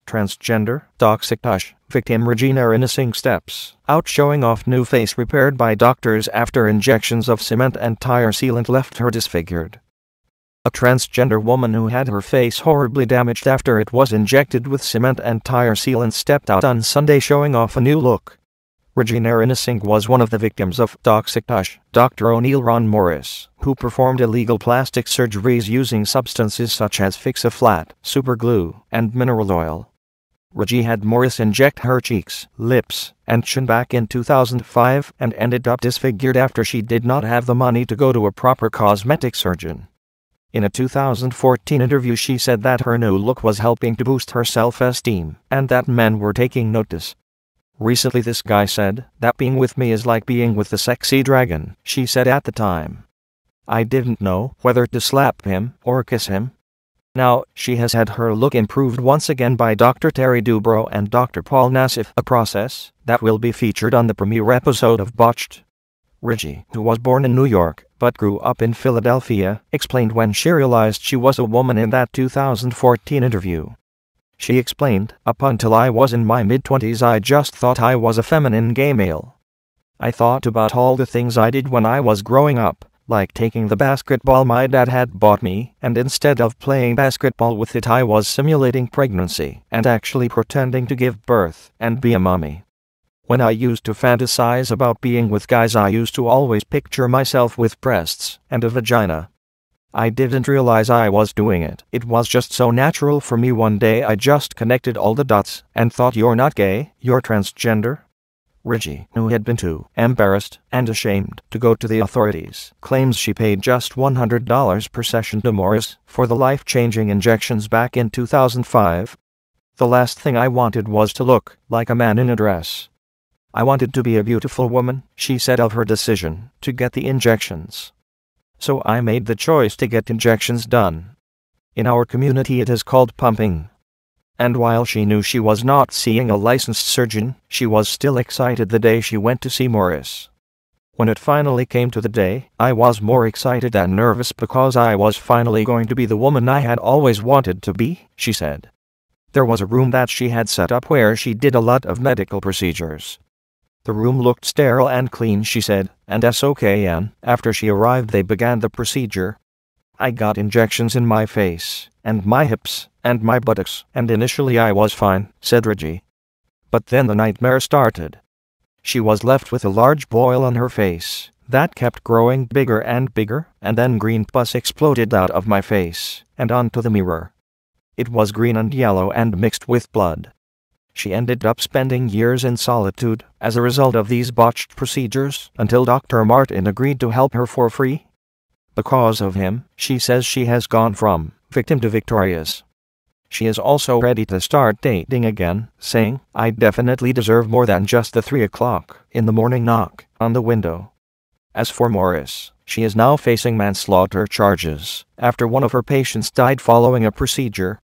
Transgender, toxic Tush, victim Rajee Narinesingh steps out showing off new face repaired by doctors after injections of cement and tire sealant left her disfigured. A transgender woman who had her face horribly damaged after it was injected with cement and tire sealant stepped out on Sunday showing off a new look. Rajee Narinesingh was one of the victims of toxic Tush, Dr. Oneal Ron Morris, who performed illegal plastic surgeries using substances such as fix-a-flat, superglue, and mineral oil. Rajee had Morris inject her cheeks, lips, and chin back in 2005 and ended up disfigured after she did not have the money to go to a proper cosmetic surgeon. In a 2014 interview she said that her new look was helping to boost her self-esteem and that men were taking notice. Recently this guy said that being with me is like being with the sexy dragon, she said at the time. I didn't know whether to slap him or kiss him. Now, she has had her look improved once again by Dr. Terry Dubrow and Dr. Paul Nassif, a process that will be featured on the premiere episode of Botched. Rajee, who was born in New York but grew up in Philadelphia, explained when she realized she was a woman in that 2014 interview. She explained, "Up until I was in my mid-20s I just thought I was a feminine gay male. I thought about all the things I did when I was growing up, like taking the basketball my dad had bought me, and instead of playing basketball with it I was simulating pregnancy and actually pretending to give birth and be a mommy. When I used to fantasize about being with guys I used to always picture myself with breasts and a vagina. I didn't realize I was doing it. It was just so natural for me. One day I just connected all the dots and thought, you're not gay, you're transgender." Rajee, who had been too embarrassed and ashamed to go to the authorities, claims she paid just $100 per session to Morris for the life-changing injections back in 2005. "The last thing I wanted was to look like a man in a dress. I wanted to be a beautiful woman," she said of her decision to get the injections. "So I made the choice to get injections done. In our community it is called pumping." And while she knew she was not seeing a licensed surgeon, she was still excited the day she went to see Morris. "When it finally came to the day, I was more excited than nervous because I was finally going to be the woman I had always wanted to be," she said. There was a room that she had set up where she did a lot of medical procedures. "The room looked sterile and clean," she said, and after she arrived they began the procedure. "I got injections in my face, and my hips, and my buttocks, and initially I was fine," said Rajee. But then the nightmare started. She was left with a large boil on her face that kept growing bigger and bigger, and then green pus exploded out of my face and onto the mirror. It was green and yellow and mixed with blood. She ended up spending years in solitude as a result of these botched procedures until Dr. Martin agreed to help her for free. Because of him, she says she has gone from victim to victorious. She is also ready to start dating again, saying, "I definitely deserve more than just the 3 o'clock in the morning knock on the window." As for Morris, she is now facing manslaughter charges after one of her patients died following a procedure.